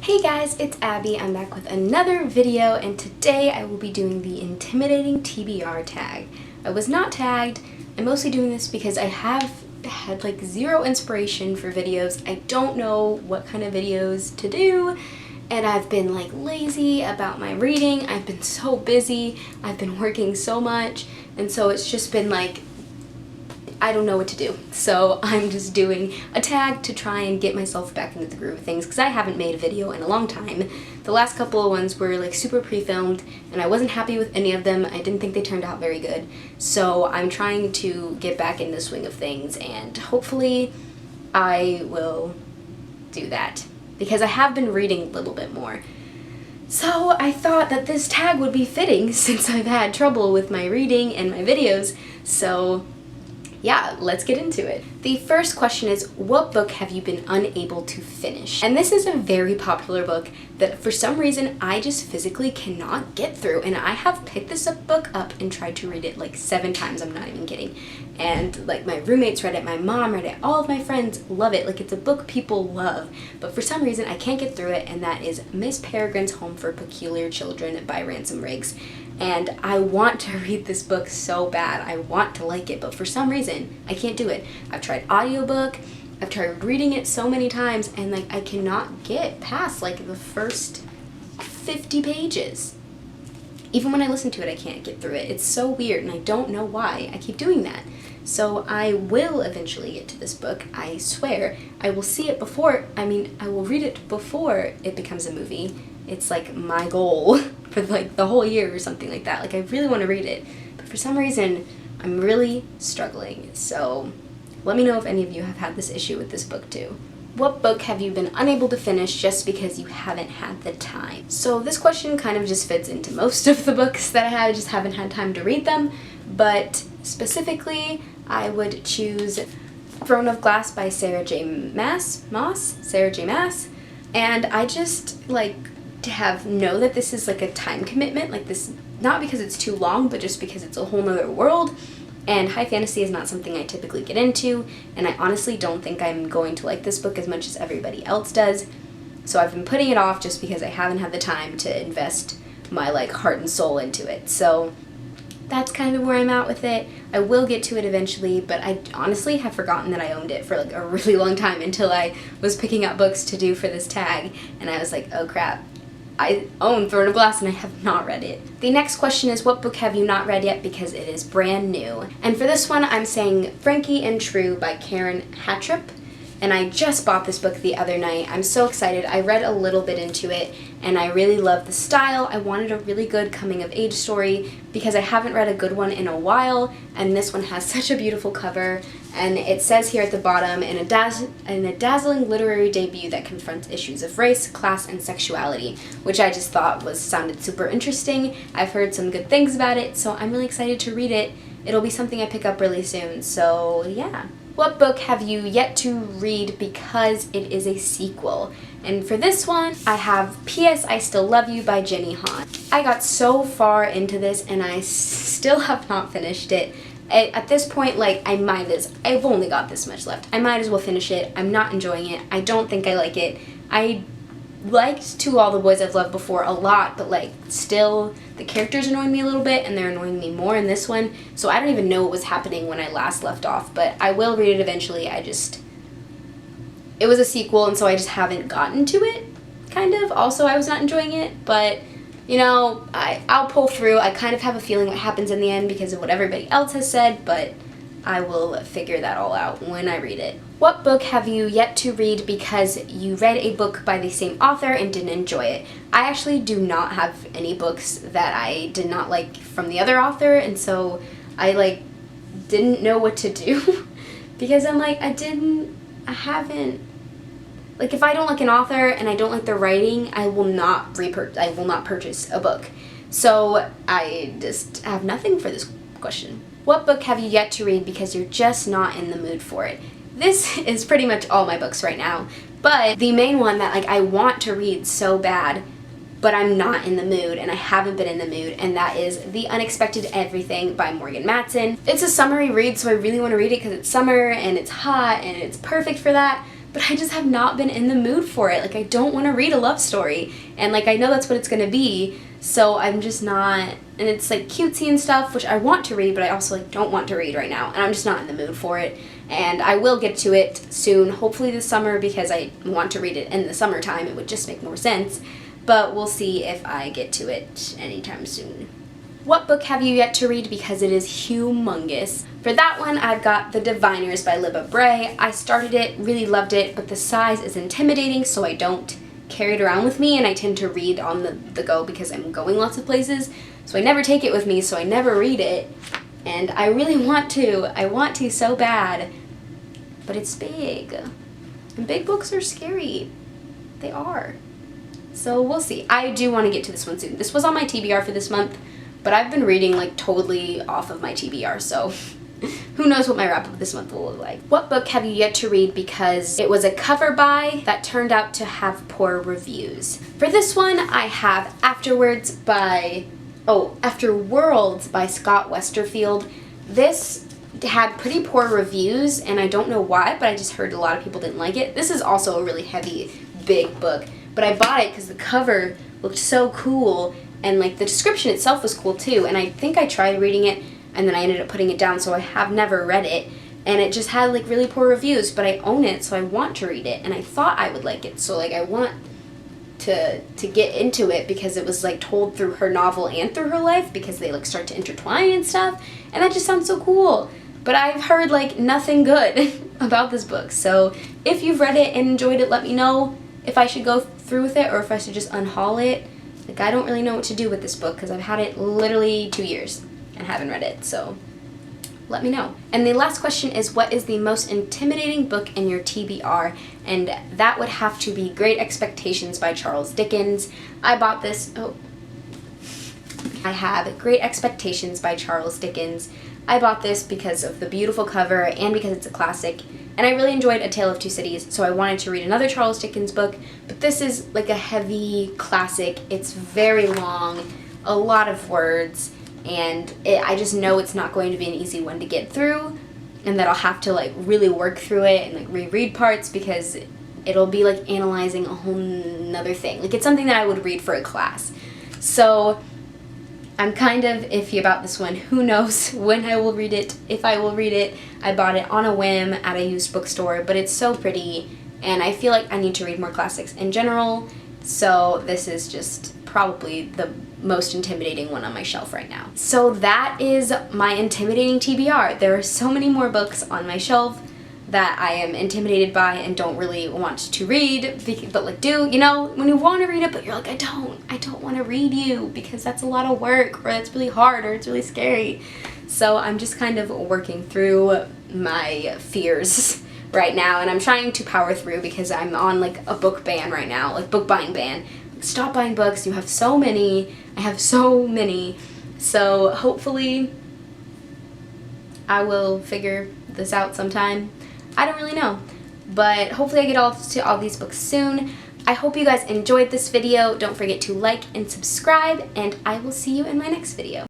Hey guys, it's Abby. I'm back with another video, and today I will be doing the intimidating TBR tag. I was not tagged. I'm mostly doing this because I have had like zero inspiration for videos. I don't know what kind of videos to do, and I've been like lazy about my reading. I've been so busy. I've been working so much, and so it's just been like I don't know what to do. So I'm just doing a tag to try and get myself back into the groove of things because I haven't made a video in a long time. The last couple of ones were like super pre-filmed and I wasn't happy with any of them. I didn't think they turned out very good. So I'm trying to get back in the swing of things, and hopefully I will do that because I have been reading a little bit more. So I thought that this tag would be fitting since I've had trouble with my reading and my videos. So yeah, let's get into it. The first question is, what book have you been unable to finish? And this is a very popular book that for some reason I just physically cannot get through, and I have picked this book up and tried to read it like 7 times, I'm not even kidding. And like my roommates read it, my mom read it, all of my friends love it. Like it's a book people love, but for some reason I can't get through it, and that is Miss Peregrine's Home for Peculiar Children by Ransom Riggs. And I want to read this book so bad. I want to like it, but for some reason I can't do it. I've tried audiobook, I've tried reading it so many times, and like I cannot get past like the first 50 pages. Even when I listen to it, I can't get through it. It's so weird, and I don't know why I keep doing that. So I will eventually get to this book, I swear. I will see it before, I will read it before it becomes a movie. It's like my goal for like the whole year or something like that. Like I really want to read it, but for some reason I'm really struggling. So let me know if any of you have had this issue with this book too. What book have you been unable to finish just because you haven't had the time? So this question kind of just fits into most of the books that I just haven't had time to read them, but specifically I would choose Throne of Glass by Sarah J. Maas, and I just like to know that this is like a time commitment, like this, not because it's too long, but just because it's a whole nother world, and high fantasy is not something I typically get into, and I honestly don't think I'm going to like this book as much as everybody else does, so I've been putting it off just because I haven't had the time to invest my like heart and soul into it. So that's kind of where I'm at with it. I will get to it eventually, but I honestly have forgotten that I owned it for like a really long time until I was picking up books to do for this tag, and I was like, oh crap, I own Throne of Glass and I have not read it. The next question is, what book have you not read yet because it is brand new? And for this one, I'm saying Frankie and True by Karen Hattrip. And I just bought this book the other night. I'm so excited. I read a little bit into it and I really love the style. I wanted a really good coming of age story because I haven't read a good one in a while, and this one has such a beautiful cover, and it says here at the bottom, in a dazzling literary debut that confronts issues of race, class, and sexuality, which I just thought sounded super interesting. I've heard some good things about it, so I'm really excited to read it. It'll be something I pick up really soon, so yeah. What book have you yet to read because it is a sequel? And for this one, I have P.S. I Still Love You by Jenny Han. I got so far into this and I still have not finished it. At this point, like, I've only got this much left. I might as well finish it. I'm not enjoying it. I don't think I like it. I liked To All the Boys I've Loved Before a lot, but like still the characters annoying me a little bit, and they're annoying me more in this one, so I don't even know what was happening when I last left off, but I will read it eventually. It was a sequel, and so I just haven't gotten to it, kind of. Also, I was not enjoying it, but you know, I'll pull through. I kind of have a feeling what happens in the end because of what everybody else has said, but I will figure that all out when I read it. What book have you yet to read because you read a book by the same author and didn't enjoy it? I actually do not have any books that I did not like from the other author, and so I like didn't know what to do because I'm like, like if I don't like an author and I don't like their writing, I will not purchase a book. So I just have nothing for this question. What book have you yet to read because you're just not in the mood for it? This is pretty much all my books right now, but the main one that like I want to read so bad, but I'm not in the mood and I haven't been in the mood, and that is The Unexpected Everything by Morgan Matson. It's a summery read, so I really want to read it because it's summer and it's hot and it's perfect for that, but I just have not been in the mood for it. Like, I don't want to read a love story, and like I know that's what it's gonna be, so I'm just not. And it's like cutesy and stuff, which I want to read, but I also like don't want to read right now, and I'm just not in the mood for it. And I will get to it soon, hopefully this summer, because I want to read it in the summertime. It would just make more sense, but we'll see if I get to it anytime soon. What book have you yet to read? Because it is humongous. For that one, I've got The Diviners by Libba Bray. I started it, really loved it, but the size is intimidating, so I don't carry it around with me, and I tend to read on the go because I'm going lots of places, so I never take it with me, so I never read it, and I really want to. I want to so bad, but it's big, and big books are scary. They are. So we'll see. I do want to get to this one soon. This was on my TBR for this month, but I've been reading like totally off of my TBR, so who knows what my wrap up this month will look like. What book have you yet to read because it was a cover buy that turned out to have poor reviews? For this one, I have Afterworlds by Scott Westerfield. This had pretty poor reviews, and I don't know why, but I just heard a lot of people didn't like it. This is also a really heavy, big book, but I bought it because the cover looked so cool, and like the description itself was cool too, and I think I tried reading it and then I ended up putting it down, so I have never read it, and it just had like really poor reviews, but I own it, so I want to read it, and I thought I would like it, so like I want to get into it because it was like told through her novel and through her life, because they like start to intertwine and stuff, and that just sounds so cool. But I've heard like nothing good about this book, so if you've read it and enjoyed it, let me know if I should go through with it or if I should just unhaul it. Like, I don't really know what to do with this book because I've had it literally 2 years and haven't read it, so let me know. And the last question is, what is the most intimidating book in your TBR? And that would have to be Great Expectations by Charles Dickens. I bought this, I have Great Expectations by Charles Dickens. I bought this because of the beautiful cover and because it's a classic, and I really enjoyed A Tale of Two Cities, so I wanted to read another Charles Dickens book, but this is like a heavy classic. It's very long, a lot of words, and I just know it's not going to be an easy one to get through, and that I'll have to like really work through it and like reread parts because it'll be like analyzing a whole nother thing. Like, it's something that I would read for a class. So I'm kind of iffy about this one. Who knows when I will read it, if I will read it. I bought it on a whim at a used bookstore, but it's so pretty, and I feel like I need to read more classics in general, so this is just probably the most intimidating one on my shelf right now. So that is my intimidating TBR. There are so many more books on my shelf that I am intimidated by and don't really want to read, but like, you know, when you want to read it, but you're like, I don't want to read you because that's a lot of work, or that's really hard, or it's really scary. So I'm just kind of working through my fears right now, and I'm trying to power through because I'm on like a book ban right now, like book buying ban. Stop buying books, you have so many, I have so many. So hopefully I will figure this out sometime. I don't really know, but hopefully I get to all these books soon. I hope you guys enjoyed this video. Don't forget to like and subscribe, and I will see you in my next video.